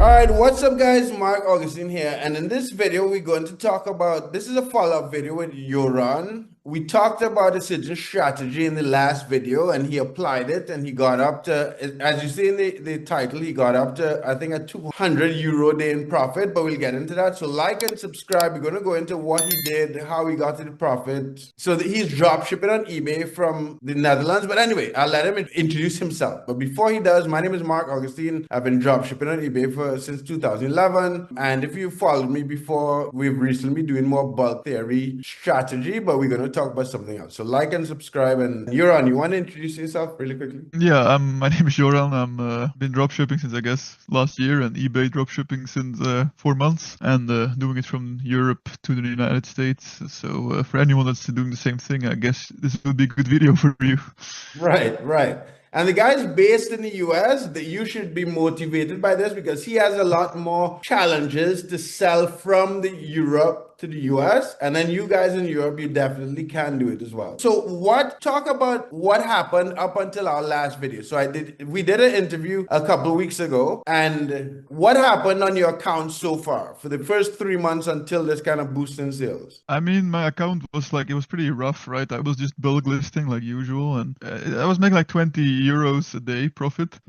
All right, what's up, guys? Mark Augustine here, and in this video, we're going to talk about this is a follow-up video with Yoran. We talked about a certain strategy in the last video, and he applied it, and he got up to, as you see in the title, he got up to, I think, a 200 euro day in profit, but we'll get into that. So like and subscribe. We're going to go into what he did, how he got to the profit. So he's drop shipping on eBay from the Netherlands. But anyway, I'll let him introduce himself. But before he does, my name is Mark Augustine. I've been drop shipping on eBay since 2011. And if you followed me before, we've recently been doing more bulk theory strategy, but we're going to talk about something else. So like and subscribe. And Yoran, you want to introduce yourself really quickly? Yeah, my name is Yoran. I'm been dropshipping since I guess last year, and eBay dropshipping since 4 months, and doing it from Europe to the United States. So for anyone that's doing the same thing, I guess this would be a good video for you. Right, right. And the guy's based in the US, that you should be motivated by this because he has a lot more challenges to sell from the Europe to the US. And then you guys in Europe, you definitely can do it as well. So talk about what happened up until our last video. So we did an interview a couple of weeks ago, and what happened on your account so far for the first 3 months until this kind of boost in sales? I mean, my account was like, it was pretty rough, right? I was just bulk listing like usual, and I was making like 20 euros a day profit,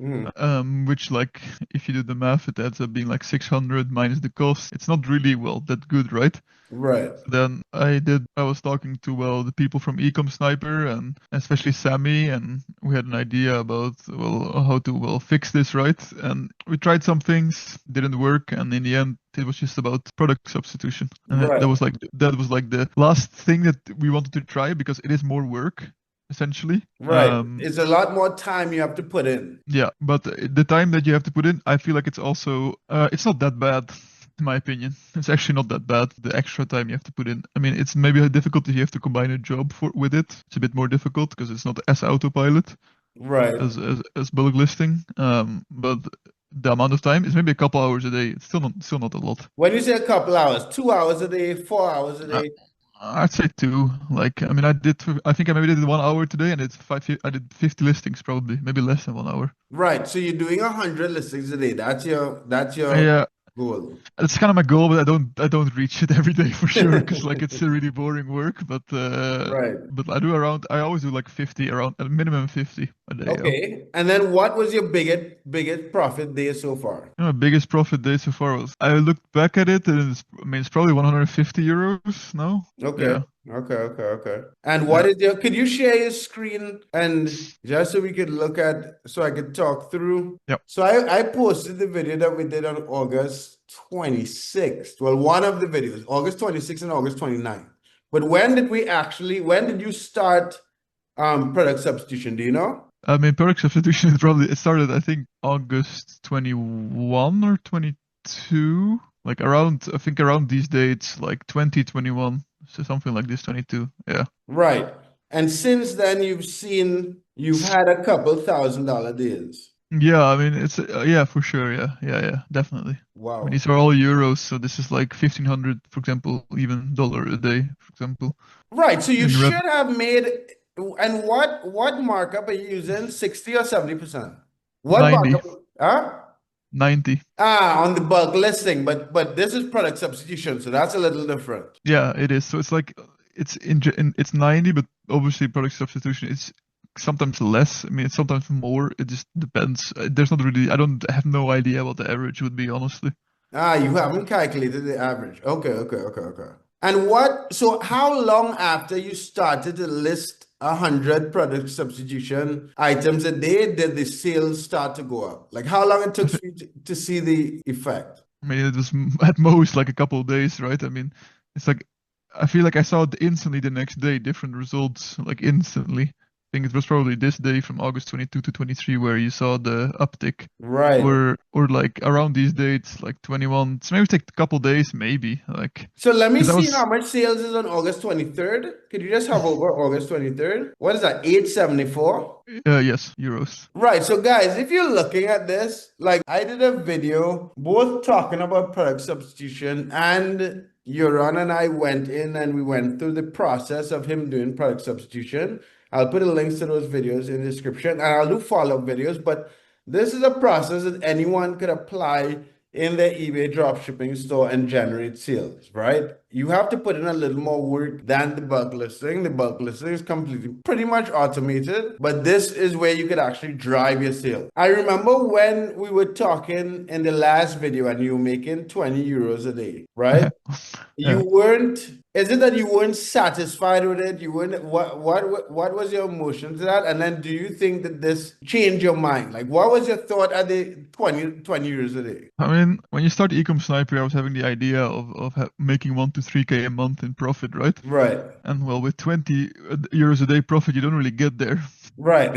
which, like, if you do the math, it adds up being like 600 minus the cost. It's not really, well, that good, right? Right. Then I was talking to, well, the people from Ecom Sniper, and especially Sammy, and we had an idea about, well, how to, well, fix this, right? And we tried some things, didn't work, and in the end it was just about product substitution. And Right. that was like the last thing that we wanted to try, because it is more work, essentially. Right. It's a lot more time you have to put in. Yeah, but the time that you have to put in, I feel like it's also it's not that bad. In my opinion, it's actually not that bad. The extra time you have to put in. I mean, it's maybe a difficult if you have to combine a job with it. It's a bit more difficult because it's not as autopilot, right, as bulk listing. But the amount of time is maybe a couple hours a day. It's still not a lot. When you say a couple hours, 2 hours a day, 4 hours a day? I'd say two. Like, I mean, I think I maybe did 1 hour today, and I did 50 listings, probably, maybe less than 1 hour. Right. So you're doing 100 listings a day. That's your Yeah. goal. It's kind of my goal, but I don't reach it every day for sure, because like it's a really boring work. But Right. but I always do like 50, around a minimum 50 a day. Okay. And then what was your biggest profit day so far? My biggest profit day so far was, I looked back at it, and it's probably 150 euros now. Okay. Yeah. Okay. And what is could you share your screen and just so we could look at, so I could talk through? Yep. So I posted the video that we did on August 26th. Well, one of the videos, August 26th and August 29th. But when did you start product substitution? Do you know? I mean, product substitution it started, I think, August 21 or 22, like I think around these dates, like 2021. So something like this, 22. Yeah. Right. And since then, you've had a couple $1,000 deals. Yeah, I mean, it's yeah, for sure. Yeah, definitely. Wow. I mean, these are all euros, so this is like 1,500, for example, even dollar a day, for example. Right. So you should have made, and what markup are you using? 60 or 70%? What 90. markup? Huh? 90. On the bulk listing, but this is product substitution, so that's a little different. Yeah, it is. So it's like it's it's 90, but obviously product substitution it's sometimes less. I mean, it's sometimes more. It just depends. There's not really. I have no idea what the average would be, honestly. You haven't calculated the average. Okay. And so how long after you started to list 100 product substitution items a day did the sales start to go up? Like how long it took for you to see the effect? I mean, it was at most like a couple of days, right? I mean, it's like, I feel like I saw it instantly the next day, different results, like instantly. I think it was probably this day from August 22 to 23 where you saw the uptick. Right. Or like around these dates, like 21. So maybe take a couple days, maybe. Like. So let me see how much sales is on August 23rd. Could you just hover over August 23rd? What is that? 874? Yes, euros. Right. So guys, if you're looking at this, like I did a video both talking about product substitution, and Yoran and I went in and we went through the process of him doing product substitution. I'll put the links to those videos in the description, and I'll do follow-up videos, but this is a process that anyone could apply in the eBay dropshipping store and generate sales, right? You have to put in a little more work than the bulk listing. The bulk listing is completely pretty much automated, but this is where you could actually drive your sale. I remember when we were talking in the last video and you were making 20 euros a day, right? Yeah. You weren't, is it that you weren't satisfied with it? You weren't, what was your emotion to that? And then do you think that this changed your mind? Like, what was your thought at the 20 euros a day? I mean, when you start Ecom Sniper, I was having the idea of making 1 to 3K a month in profit, right? Right. And well, with 20 euros a day profit, you don't really get there. Right.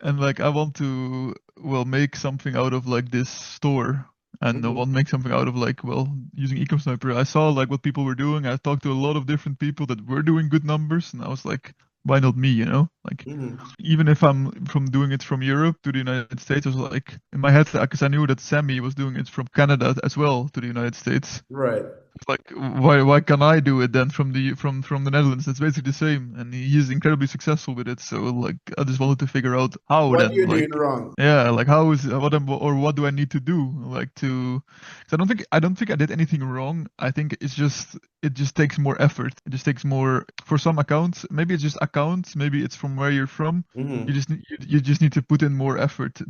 And like, I want to, well, make something out of like this store. And I Mhm. want to make something out of like, well, using Ecom Sniper. I saw like what people were doing. I talked to a lot of different people that were doing good numbers. And I was like, why not me, you know? Like, Mhm. even if I'm from doing it from Europe to the United States, I was like, in my head, because I knew that Sammy was doing it from Canada as well to the United States. Right. It's like, why can't I do it then from the Netherlands? It's basically the same, and he's incredibly successful with it. So like, I just wanted to figure out how What then, you're like, doing wrong. yeah, like how is what do I need to do, like to? Because I don't think I did anything wrong. I think it just takes more effort. It just takes more for some accounts. Maybe it's just accounts. Maybe it's from where you're from. Mhm. You just need to put in more effort.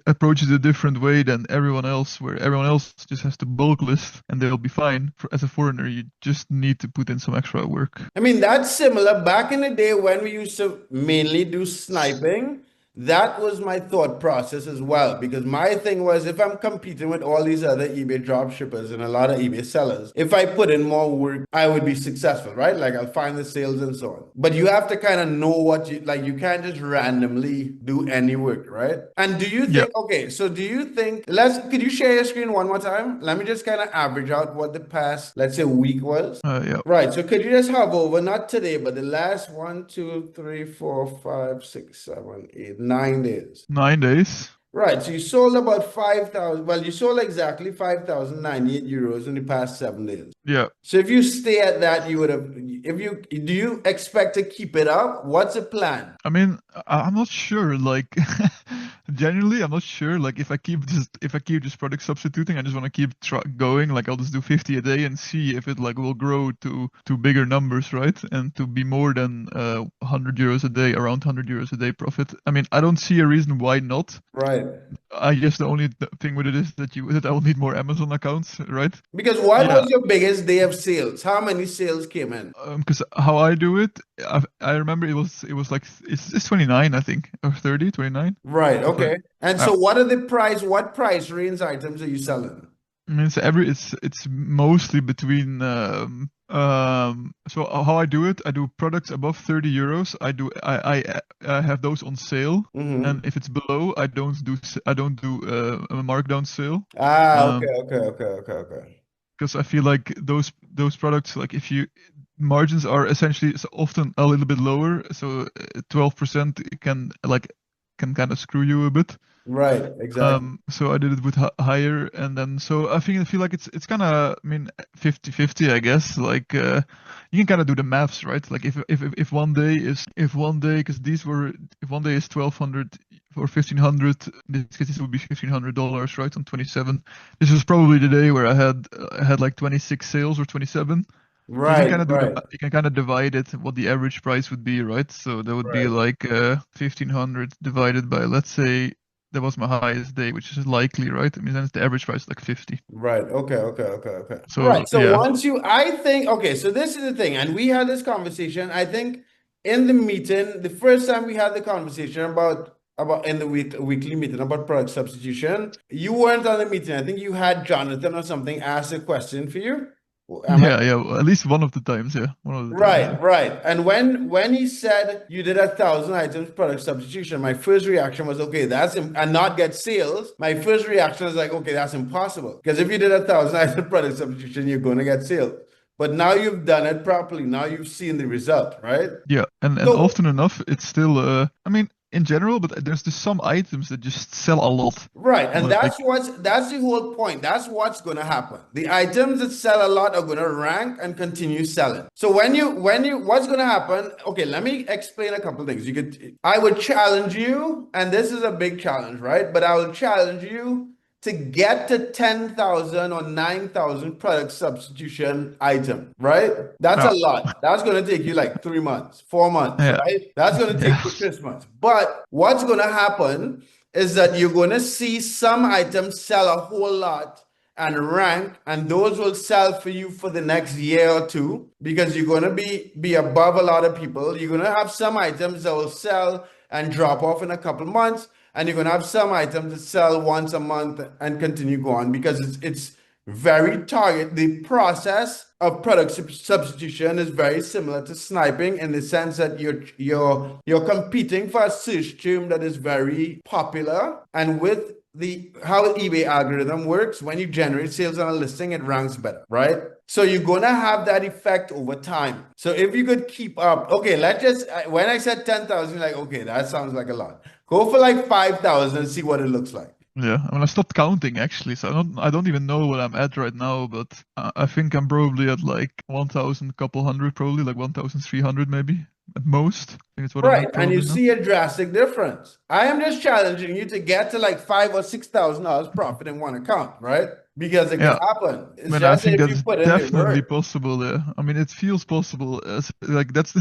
Approach it a different way than everyone else, where everyone else just has to bulk list and they'll be fine. As a foreigner, you just need to put in some extra work. I mean, that's similar. Back in the day when we used to mainly do sniping, that was my thought process as well. Because my thing was if I'm competing with all these other eBay drop shippers and a lot of eBay sellers, if I put in more work, I would be successful, right? Like I'll find the sales and so on. But you have to kind of know what you like, you can't just randomly do any work, right? And do you Yeah, think, okay, so do you think, could you share your screen one more time? Let me just kind of average out what the past, let's say, week was. yeah. Right. So could you just hover over, not today, but the last 1, 2, 3, 4, 5, 6, 7, 8, 9 days. 9 days. Right. So you sold about 5,000. Well, you sold exactly 5,098 euros in the past 7 days. Yeah. So if you stay at that, you would have, do you expect to keep it up? What's the plan? I mean, I'm not sure. Like, generally, I'm not sure. Like, if I keep just product substituting, I just want to keep going. Like, I'll just do 50 a day and see if it like will grow to bigger numbers, right? And to be more than 100 euros a day, around 100 euros a day profit. I mean, I don't see a reason why not. Right. I guess the only thing with it is that I will need more Amazon accounts, right? Because what Yeah. was your biggest day of sales? How many sales came in? Because how I do it, I remember it was like it's 29, I think, or 30, 29. Right. It's like, Okay. And uh, so what price range items are you selling? I mean, it's mostly between so how I do it, I do products above 30 euros. I have those on sale, Mm-hmm. and if it's below, I don't do a markdown sale. Ah, okay, Um, okay, okay, okay, okay. because I feel like those products, like if you margins are essentially often a little bit lower, so 12% can kind of screw you a bit. Right, exactly. So I did it with higher, and then so I feel like it's kind of, I mean, 50-50, I guess. Like you can kind of do the maths, right? Like if one day because if one day is 1,200 or 1,500, this would be $1,500, right? On 27. This was probably the day where I had like 26 sales or 27. So you can Right, kind of right, you can kind of divide it what the average price would be, right? So that would be right, like 1,500 divided by, let's say that was my highest day, which is likely, right? I mean, then the average price is like 50. right. Okay, okay, okay, okay. So Right. So yeah, I think, okay, so this is the thing, and we had this conversation, I think in the meeting, the first time we had the conversation about in the weekly meeting about product substitution, you weren't on the meeting. I think you had Jonathan or something ask a question for you. Am I? yeah, well, at least one of the times, yeah, one of the times, Right, yeah. right. And when he said you did 1,000 items product substitution, my first reaction was, okay, and not get sales. My first reaction was like, okay, that's impossible. Because if you did 1,000 item product substitution, you're going to get sales. But now you've done it properly. Now you've seen the result, right? Yeah, and So often enough, it's still I mean, in general, but there's just some items that just sell a lot. right, and Like, that's the whole point. That's what's going to happen. The items that sell a lot are going to rank and continue selling. So what's going to happen? Okay, let me explain a couple things. I would challenge you, and this is a big challenge, right? But I will challenge you to get to 10,000 or 9,000 product substitution item, right? That's a Yeah. lot. That's going to take you like 3 months, 4 months, Yeah. right? That's going to take Yeah. you Christmas. But what's going to happen is that you're going to see some items sell a whole lot and rank, and those will sell for you for the next year or two because you're going to be above a lot of people. You're going to have some items that will sell and drop off in a couple months, and you're going to have some items that sell once a month and continue going because it's very target. The process of product substitution is very similar to sniping in the sense that you're competing for a search term that is very popular, and with the how eBay algorithm works, when you generate sales on a listing, it ranks better, right? So you're gonna have that effect over time. So if you could keep up, okay, let's just when I said 10,000, like, okay, that sounds like a lot. Go for like 5,000 and see what it looks like. Yeah, I mean, I stopped counting actually, so I don't even know what I'm at right now, but I think I'm probably at like 1,000, couple hundred, probably like 1,300 maybe at most. I think it's what I'm Right, at and you probably now. see a drastic difference. I am just challenging you to get to like $5,000 or $6,000 profit in one account, right? Because it Yeah, could happen. I It's mean, I just that think if you that's put in the definitely work. possible. I mean, it feels possible. As like that's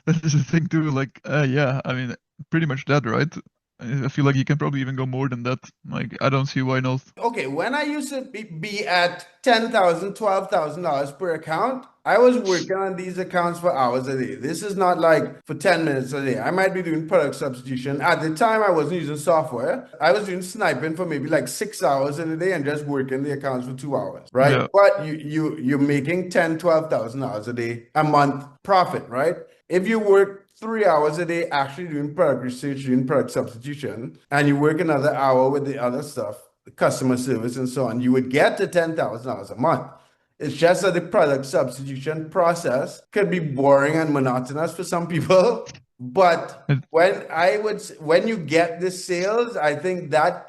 that is the thing too. Like, yeah, I mean, pretty much that, right? I feel like you can probably even go more than that. Like, I don't see why not. Okay, when I used to be at $10,000, $12,000 per account, I was working on these accounts for hours a day. This is not like for 10 minutes a day. I might be doing product substitution. At the time, I wasn't using software. I was doing sniping for maybe like 6 hours in a day and just working the accounts for 2 hours, right? Yeah, But you're making $10,000, $12,000 a day, a month profit, right? If you work 3 hours a day actually doing product research, doing product substitution, and you work another hour with the other stuff, the customer service and so on, you would get to $10,000 a month. It's just that the product substitution process could be boring and monotonous for some people. But it, when you get the sales, I think that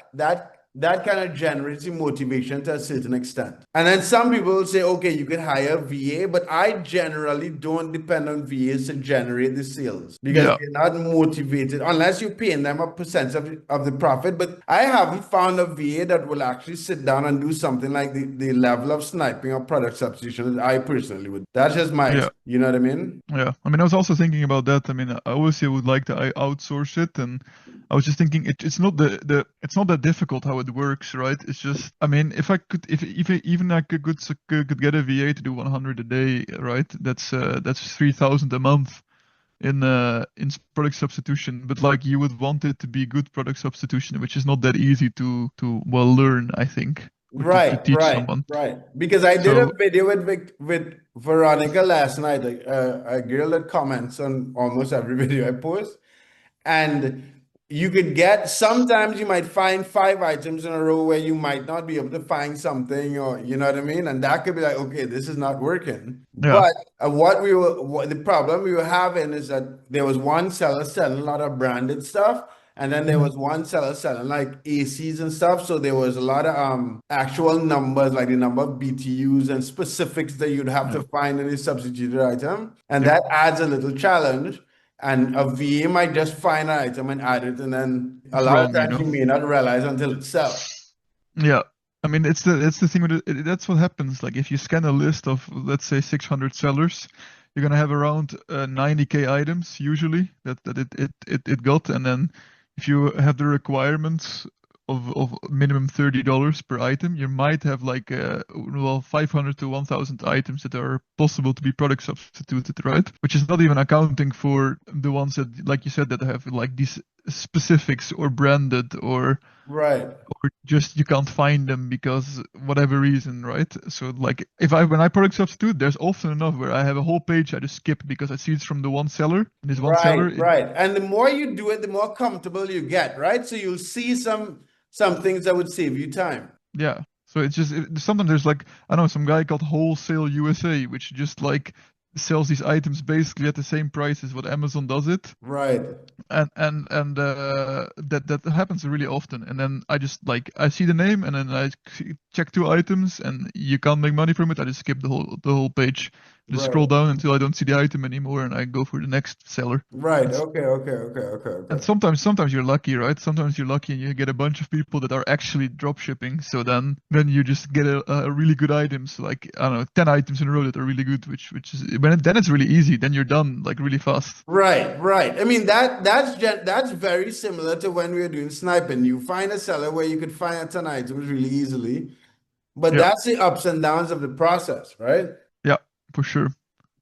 kind of generates the motivation to a certain extent. And then some people will say, okay, you can hire VA, but I generally don't depend on VAs to generate the sales because yeah. they're not motivated unless you're paying them a percent of the profit. But I haven't found a VA that will actually sit down and do something like the level of sniping or product substitution that I personally would. That's just Yeah. you know what I mean? Yeah, I mean, I was also thinking about that. I mean, I obviously would like to outsource it, and I was just thinking it's not it's not that difficult how it works, right? It's just, I mean, if I could, if even I could get a VA to do 100 a day, right? That's 3,000 a month in product substitution. But like, you would want it to be good product substitution, which is not that easy to well learn, I think, or to Right, teach right, someone. right. Because I did a So video with Veronica last night, a girl that comments on almost every video I post. And you could get, sometimes you might find 5 items in a row where you might not be able to find something, or you know what I mean? And that could be like, okay, this is not working. yeah, But the problem we were having is that there was one seller selling a lot of branded stuff. And then there mhm, was one seller selling like ACs and stuff. So there was a lot of actual numbers, like the number of BTUs and specifics that you'd have yeah, to find in a substituted item. And yep, that adds a little challenge. And a VA might just find an item and add it, and then a it's lot of wrong, you times know. you may not realize until it sells. Yeah. I mean, it's the thing with that's what happens. Like, if you scan a list of, let's say, 600 sellers, you're gonna have around 90K items usually that it got, and then if you have the requirements of minimum $30 per item, you might have like well, 500 to 1,000 items that are possible to be product substituted, right? Which is not even accounting for the ones that, like you said, that have like these specifics or branded Right. or just you can't find them because whatever reason, right? So like, if I when I product substitute, there's often enough where I have a whole page I just skip because I see it's from the one seller. And this one Right, seller, right. And the more you do it, the more comfortable you get, right? So you'll see some things that would save you time. yeah. So it's just sometimes there's like, I know, some guy called Wholesale USA, which just like sells these items basically at the same price as what Amazon does it. Right. And that happens really often, and then I just like, I see the name and then I check two items and you can't make money from it, I just skip the whole page, Just Right. scroll down until I don't see the item anymore, and I go for the next seller. Right. And Okay. sometimes you're lucky, right? Sometimes you're lucky and you get a bunch of people that are actually drop shipping. So then you just get a really good items, like I don't know, 10 items in a row that are really good, which is then it's really easy. Then you're done like really fast. Right. I mean that's very similar to when we were doing sniping. You find a seller where you could find 10 items really easily, but Yeah, that's the ups and downs of the process, right? yeah, for sure.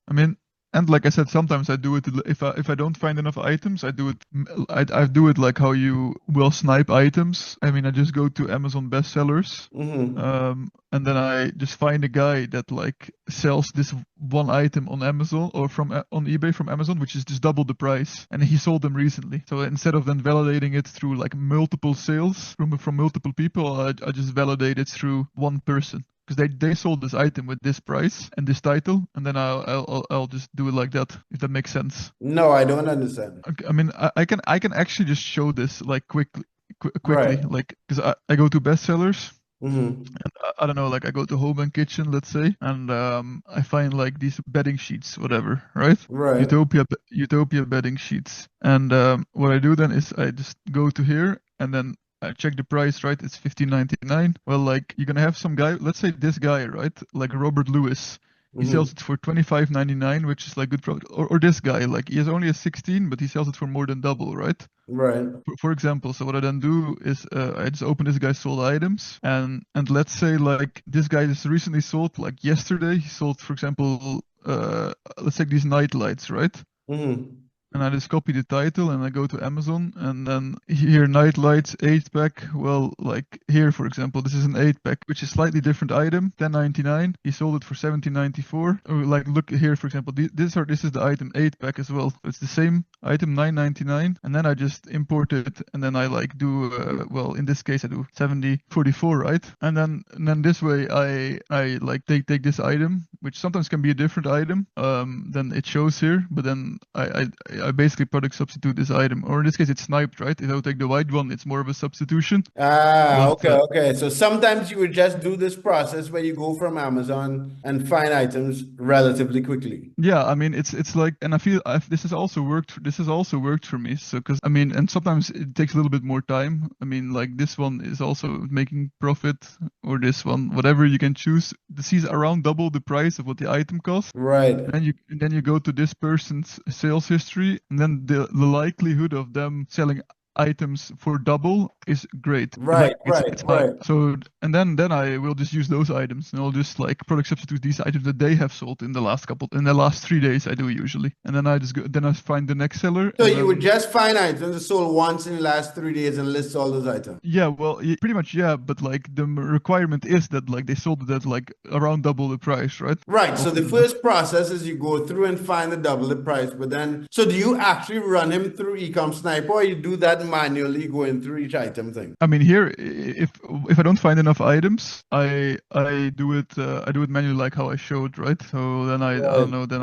I mean, and like I said, sometimes I do it if I don't find enough items, I do it I do it like how you will snipe items. I mean, I just go to Amazon bestsellers, and then I just find a guy that like sells this one item on Amazon or on eBay from Amazon, which is just double the price, and he sold them recently. So instead of then validating it through like multiple sales from multiple people, I just validate it through one person. Because they sold this item with this price and this title, and then I'll just do it like that, if that makes sense. No, I don't understand. Okay, I mean, I can actually just show this like quickly, Right. like because I go to bestsellers. Mm-hmm. And I don't know, like I go to home and kitchen, let's say, and I find like these bedding sheets, whatever, right? Right. Utopia bedding sheets. And what I do then is I just go to here and then I check the price, right? It's 15.99. Well, like you're gonna have some guy, let's say this guy, right? Like Robert Lewis. He sells Mm-hmm. it for 25.99, which is like good product. Or this guy, like he has only a 16, but he sells it for more than double, right? Right. For example, so what I then do is I just open this guy's sold items, and let's say like this guy just recently sold, like yesterday he sold, for example, let's take these night lights, right? Mm-hmm. And I just copy the title and I go to Amazon, and then here night lights 8-pack. Well, like here for example, this is an 8-pack, which is slightly different item, 10.99. He sold it for 17.94. Or like look here for example, this is the item 8-pack as well. So it's the same item 9.99, and then I just import it, and then I like do well in this case I do 70.44, right? And then this way I like take this item, which sometimes can be a different item than it shows here, but then I basically product substitute this item, or in this case it's sniped, right? If I would take the white one, it's more of a substitution. But Okay. So sometimes you would just do this process where you go from Amazon and find items relatively quickly. yeah, I mean it's like, and I feel this has also worked. This has also worked for me. So because I mean, and sometimes it takes a little bit more time. I mean, like this one is also making profit, or this one, whatever you can choose. This is around double the price of what the item costs. Right. Then you go to this person's sales history, and then the likelihood of them selling items for double is great. It's high. Right. So and then I will just use those items, and I'll just like product substitute these items that they have sold in the last 3 days. I do usually, and then I just go, then I find the next seller. So And you would then, just find items that sold once in the last 3 days and list all those items. yeah, well, pretty much, yeah. But like the requirement is that like they sold it at like around double the price, right? Right. So the first process is you go through and find the double the price. But then, so do you actually run him through Ecom Sniper, or you do that manually going through each item thing? I mean, here, if I don't find enough items, I do it manually, like how I showed, right? So then I don't know, then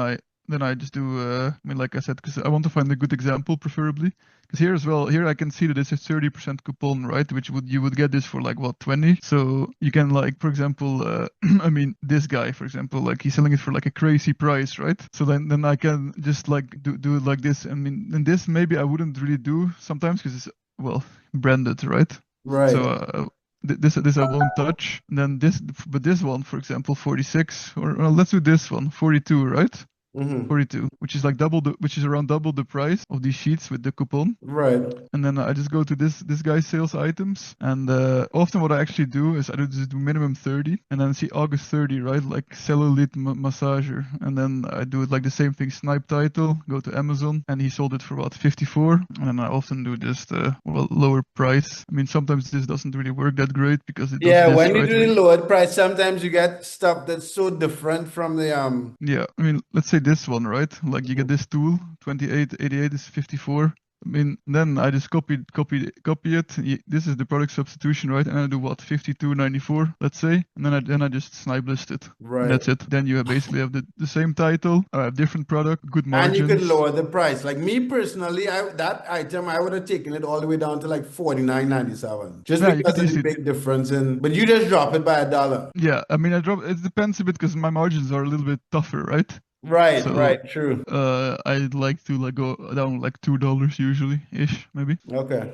I just do I mean, like I said, because I want to find a good example, preferably. Because here as well, here I can see that it's a 30% coupon, right? Which you would get this for like what, 20? So you can like, for example, I mean, this guy, for example, like he's selling it for like a crazy price, right? So then I can just like do it like this. I mean, and this maybe I wouldn't really do sometimes because it's, well, branded, right? Right. So this I won't touch. And then this one, for example, 46, or let's do this one, 42, right? 42, which is like which is around double the price of these sheets with the coupon. Right. And then I just go to this guy's sales items, and often what I actually do is I just do minimum 30, and then see August 30, right? Like cellulite massager, and then I do it like the same thing, snipe title, go to Amazon, and he sold it for about 54, and then I often do just lower price. I mean, sometimes this doesn't really work that great because it does Yeah, this, when you right? do the lowered price, sometimes you get stuff that's so different from the Yeah, I mean, let's say this one, right? Like you get this tool, 28.88 is 54. I mean, then I just copy it. This is the product substitution, right? And I do what, 52.94, let's say, and then I just snipe list it. Right. And that's it. Then you basically have the same title, different product, good and margins. you could lower the price. Like me personally, that item I would have taken it all the way down to like 49.97, just Yeah, you because could of the easily. big difference in. But you just drop it by $1. Yeah, I mean, it depends a bit because my margins are a little bit tougher, right? Right, So right, true. I'd like to like go down like $2 usually ish maybe. Okay.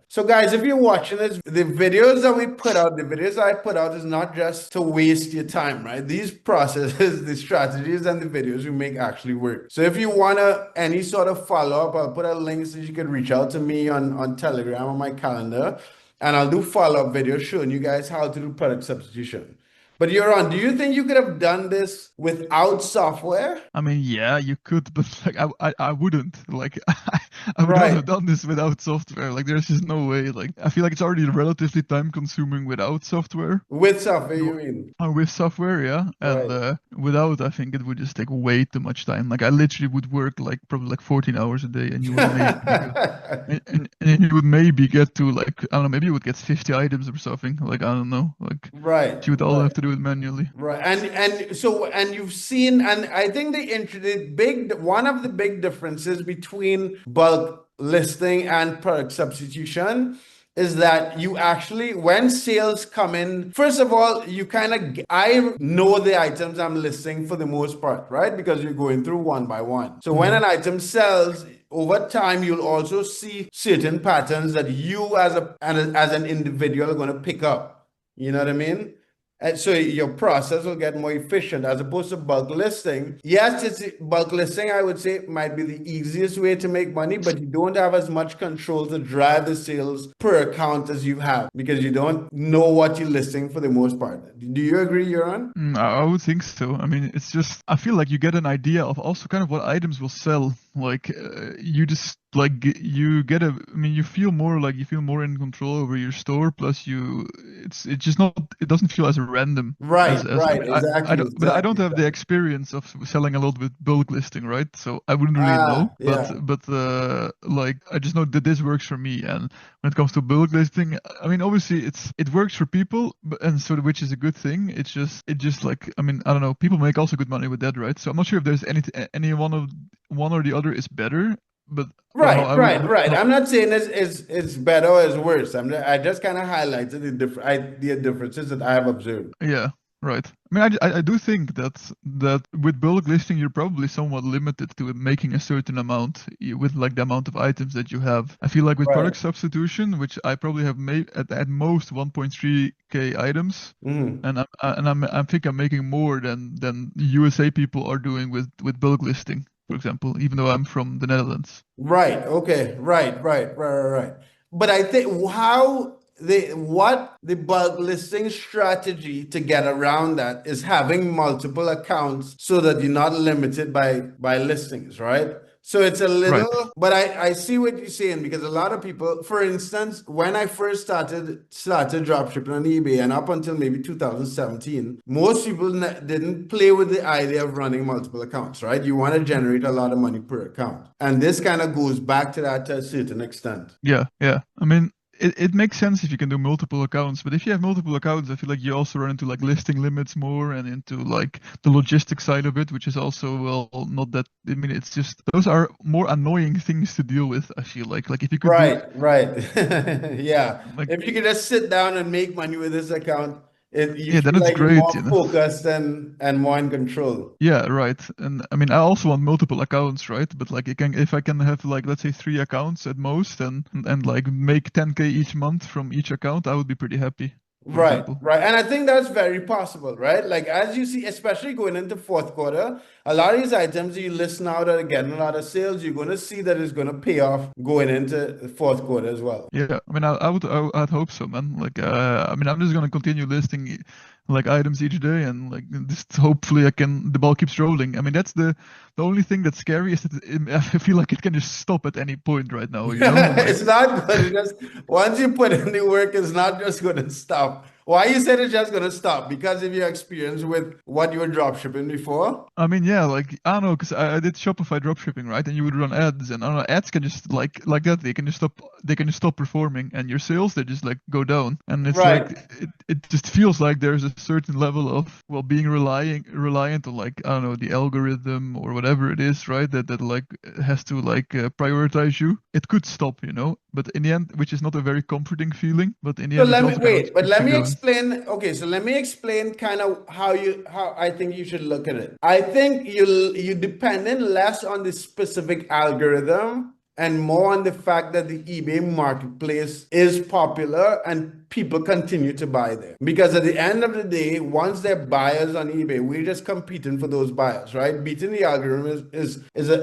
So guys, if you're watching this, the videos that we put out, the videos I put out is not just to waste your time, right? These processes, the strategies and the videos we make actually work. So if you wanna any sort of follow-up, I'll put a link so you can reach out to me on Telegram on my calendar, and I'll do follow-up videos showing you guys how to do product substitution. But Yoran, do you think you could have done this without software? I mean, yeah, you could, but like I wouldn't. Like I would not have Right. done this without software. Like there's just no way. Like I feel like it's already relatively time consuming without software. With software, No, you mean? with software, yeah, and Right. without, I think it would just take way too much time. Like I literally would work like probably like 14 hours a day, and you would maybe get, and you would maybe get to like I don't know, maybe you would get 50 items or something. Like I don't know, like Right, you would all right, have to do it manually. right. And so and you've seen, and I think the big one of the big differences between bulk listing and product substitution is that you actually, when sales come in, first of all, you kind of, I know the items I'm listing for the most part, right? Because you're going through one by one. So when Hmm. an item sells, over time, you'll also see certain patterns that you as an individual are going to pick up. You know what I mean? And so your process will get more efficient as opposed to bulk listing. Yes, it's bulk listing, I would say might be the easiest way to make money, but you don't have as much control to drive the sales per account as you have because you don't know what you're listing for the most part. Do you agree, Yoran? I would think so. I mean, it's just I feel like you get an idea of also kind of what items will sell. Like you just like you get a. I mean, you feel more in control over your store. Plus, it's just not. It doesn't feel as random Right, as. I right, mean, I exactly, don't. But I don't exactly, have the exactly. experience of selling a lot with bulk listing, right? So I wouldn't really know. Ah, yeah. But like I just know that this works for me. And when it comes to bulk listing, I mean, obviously it works for people, but, and so which is a good thing. It just like I mean I don't know. People make also good money with that, right? So I'm not sure if there's any one or the other is better, but how Right, I would right, right. how, I'm not saying it's better or it's worse. I just kind of highlighted the differences that I have observed. yeah, right. I mean I do think that with bulk listing you're probably somewhat limited to making a certain amount with like the amount of items that you have. I feel like with Right. product substitution, which I probably have made at most 1.3K items. Mhm. I think I'm making more than USA people are doing with bulk listing, for example, even though I'm from the Netherlands. Right. Okay. Right. But I think what the bulk listing strategy to get around that is having multiple accounts so that you're not limited by listings, right? So it's a Right. little, but I see what you're saying because a lot of people, for instance, when I first started dropshipping on eBay and up until maybe 2017, most people didn't play with the idea of running multiple accounts, right? You want to generate a lot of money per account. And this kind of goes back to that to a certain extent. Yeah, yeah. I mean, it makes sense if you can do multiple accounts, but if you have multiple accounts, I feel like you also run into like listing limits more and into like the logistic side of it, which is also well not that. I mean, it's just those are more annoying things to deal with. I feel like if you could do Right. Yeah. like If you could just sit down and make money with this account, you yeah, then feel it's like you're great, more focused and more in control. Yeah, right. And I mean, I also want multiple accounts, right? But like, if I can have like, let's say 3 accounts at most, and like make 10K each month from each account, I would be pretty happy, for Right, example. right. And I think that's very possible, right? Like as you see, especially going into fourth quarter, a lot of these items you list now that are getting a lot of sales, you're going to see that it's going to pay off going into the fourth quarter as well. Yeah, I mean, I'd hope so, man. Like, I mean, I'm just gonna continue listing like items each day, and like just hopefully the ball keeps rolling. I mean, that's the only thing that's scary is that I feel like it can just stop at any point right now, you know? Like, It's not going to just, once you put in the work, it's not just going to stop. Why you said it's just going to stop? Because of your experience with what you were drop shipping before? I mean, yeah, like I don't know, because I did Shopify dropshipping, right? And you would run ads, and I don't know, ads can just like that. They can just stop performing, and your sales they just like go down. And it's like Right. it just feels like there's a certain level of well being reliant on like I don't know the algorithm or whatever it is, right? That like has to like prioritize you. It could stop, you know, but in the end, which is not a very comforting feeling, but in the So end, it's let me also kind of what wait, but keeps you going. explain. Okay, so let me explain kind of how I think you should look at it. I think you dependent less on the specific algorithm and more on the fact that the eBay marketplace is popular and people continue to buy there. Because at the end of the day, once they're buyers on eBay, we're just competing for those buyers, right? Beating the algorithm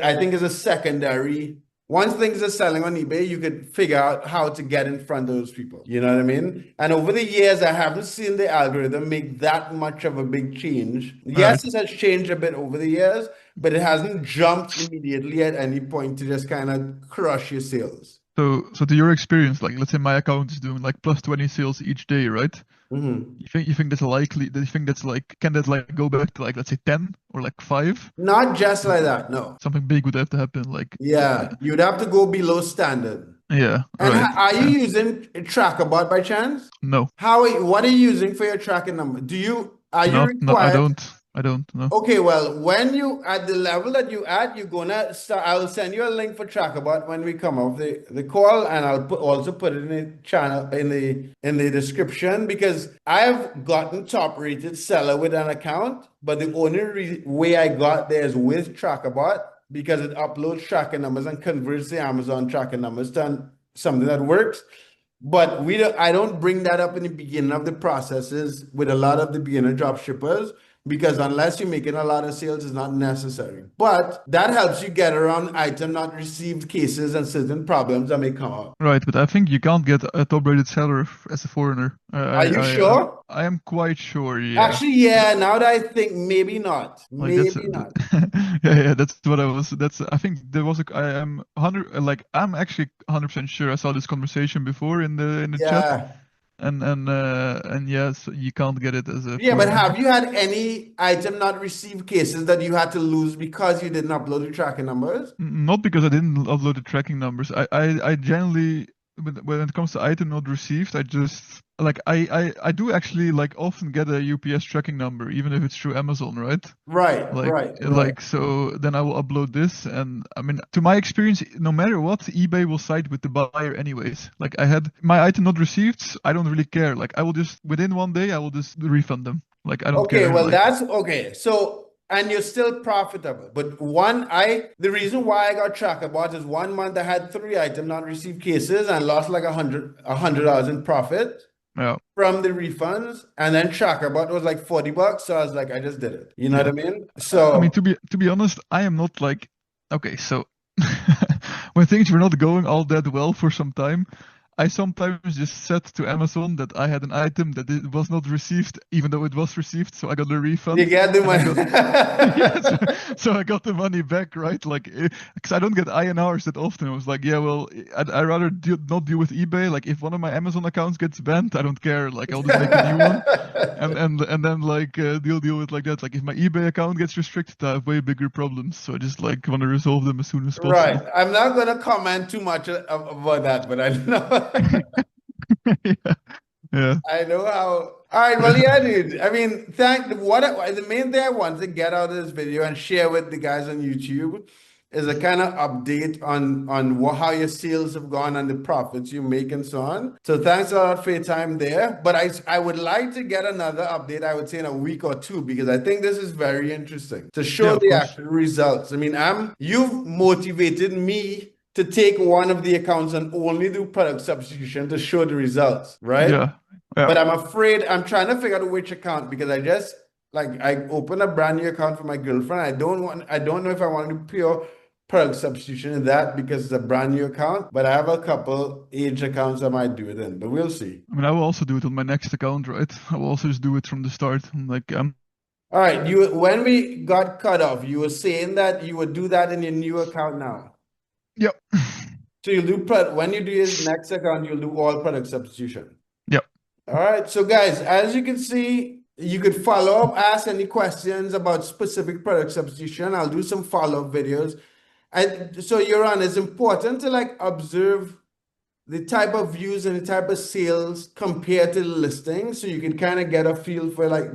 I think is a secondary. Once things are selling on eBay, you could figure out how to get in front of those people. You know what I mean? And over the years, I haven't seen the algorithm make that much of a big change. Yes, it has changed a bit over the years, but it hasn't jumped immediately at any point to just kind of crush your sales. So to your experience, like let's say my account is doing like plus 20 sales each day, right? Mm-hmm. You think that's likely? Do you think that's like can that like go back to like let's say 10 or like 5? Not just like that, no. Something big would have to happen, like Yeah, you'd have to go below standard. yeah, And right. are you using TrackerBot by chance? No, What are you using for your tracking number? Are you no, I required? don't know. Okay, well, when you at the level that you at, you're gonna start. I'll send you a link for TrackerBot when we come off the call, and I'll also put it in the channel in the description because I've gotten top rated seller with an account, but the only way I got there is with TrackerBot because it uploads tracking numbers and converts the Amazon tracking numbers to something that works. But I don't bring that up in the beginning of the processes with a lot of the beginner drop shippers because unless you're making a lot of sales, it's not necessary. But that helps you get around item not received cases and certain problems that may come up. Right, but I think you can't get a top-rated seller as a foreigner. Are you sure? I am quite sure. Yeah. Actually, yeah. Now that I think, maybe not. Like Maybe not. yeah, that's what I was. I think there was I am 100. Like I'm actually 100% sure I saw this conversation before in the chat. Yeah. And yes, you can't get it as a Yeah, but foreigner. have you had any item not received cases that you had to lose because you didn't upload the tracking numbers? Not because I didn't upload the tracking numbers. I generally, when it comes to item not received, I just like I do actually like often get a UPS tracking number, even if it's through Amazon, right? Right, Like so then I will upload this, and I mean, to my experience, no matter what, eBay will side with the buyer anyways. Like I had my item not received, I don't really care. Like I will just within one day I will just refund them. Like I don't care. Okay, well, like, that's okay. So, and you're still profitable. But the reason why I got TrackerBot is 1 month I had 3 item not received cases and lost like $100 in profit. Yeah. From the refunds, and then TrackerBot was like $40, so I was like, I just did it. You know what I mean? So I mean, to be honest, I am not like okay. So when things were not going all that well for some time, I sometimes just said to Amazon that I had an item that it was not received, even though it was received, so I got a refund. you get the money. So I got the money back, right? Like, because I don't get INRs that often. I was like, yeah, well, I'd rather not deal with eBay. Like, if one of my Amazon accounts gets banned, I don't care. Like, I'll just make a new one, and then like deal with like that. Like, if my eBay account gets restricted, I have way bigger problems. So I just like want to resolve them as soon as possible. Right. I'm not gonna comment too much about that, but I know. Yeah. I know how. All right, well, yeah, dude. I mean, the main thing I want to get out of this video and share with the guys on YouTube is a kind of update on how your sales have gone and the profits you make and so on. So thanks a lot for your time there. But I would like to get another update, I would say in a week or two, because I think this is very interesting to show the actual results. I mean, you've motivated me to take one of the accounts and only do product substitution to show the results, right? Yeah. But I'm afraid I'm trying to figure out which account because I opened a brand new account for my girlfriend. I don't know if I want to do pure product substitution in that because it's a brand new account, but I have a couple age accounts I might do it in, but we'll see. I mean, I will also do it on my next account, right? I will also just do it from the start. All right, when we got cut off, you were saying that you would do that in your new account now. Yep. So when you do your next account, you'll do all product substitution. Yep. All right. So guys, as you can see, you could follow up, ask any questions about specific product substitution. I'll do some follow-up videos. And so Yoran, it's important to like observe the type of views and the type of sales compared to the listing. So you can kind of get a feel for like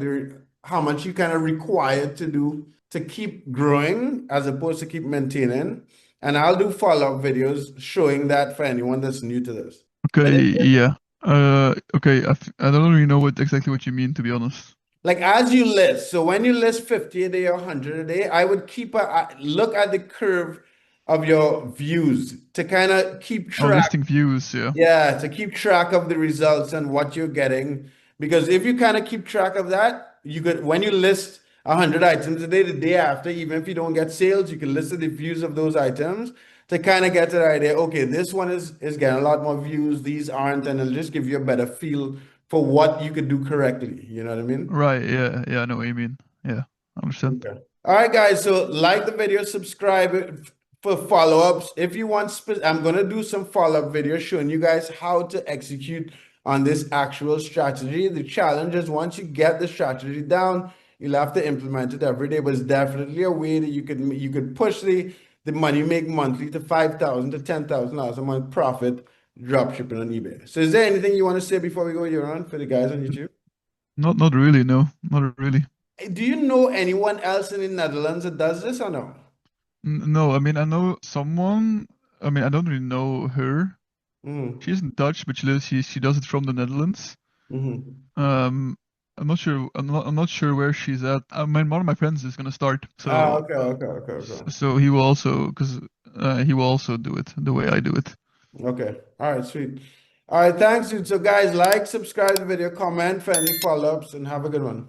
how much you kind of required to do to keep growing as opposed to keep maintaining. And I'll do follow-up videos showing that for anyone that's new to this. Okay, yeah. Okay, I don't really know exactly what you mean, to be honest. Like as you list, so when you list 50 a day or 100 a day, I would look at the curve of your views to kind of keep Oh, track. listing views, yeah. Yeah, to keep track of the results and what you're getting. Because if you kind of keep track of that, you could, when you list 100 items a day, the day after, even if you don't get sales, you can list the views of those items to kind of get the idea. Okay, this one is getting a lot more views, these aren't, and it'll just give you a better feel for what you could do correctly. You know what I mean? Right, yeah, yeah, I know what you mean. Yeah, I understand. Okay. All right, guys. So like the video, subscribe for follow-ups. If you want, I'm gonna do some follow-up videos showing you guys how to execute on this actual strategy. The challenge is once you get the strategy down, you'll have to implement it every day. But it's definitely a way that you could push the money you make monthly to $5,000 to $10,000 a month profit drop shipping on eBay. So is there anything you want to say before we go, Yoran, for the guys on YouTube? Not really, no, not really. Do you know anyone else in the Netherlands that does this or no? No, I mean, I know someone. I mean, I don't really know her. Mm-hmm. She's in Dutch, but she does it from the Netherlands. Mm-hmm. Um, I'm not sure. I'm not sure where she's at. One of my friends is gonna start, Ah, so okay, okay, okay, okay. so he will also, because he will also do it the way I do it. Okay. All right, sweet. All right, thanks, dude. So guys, like, subscribe to the video, comment for any follow-ups, and have a good one.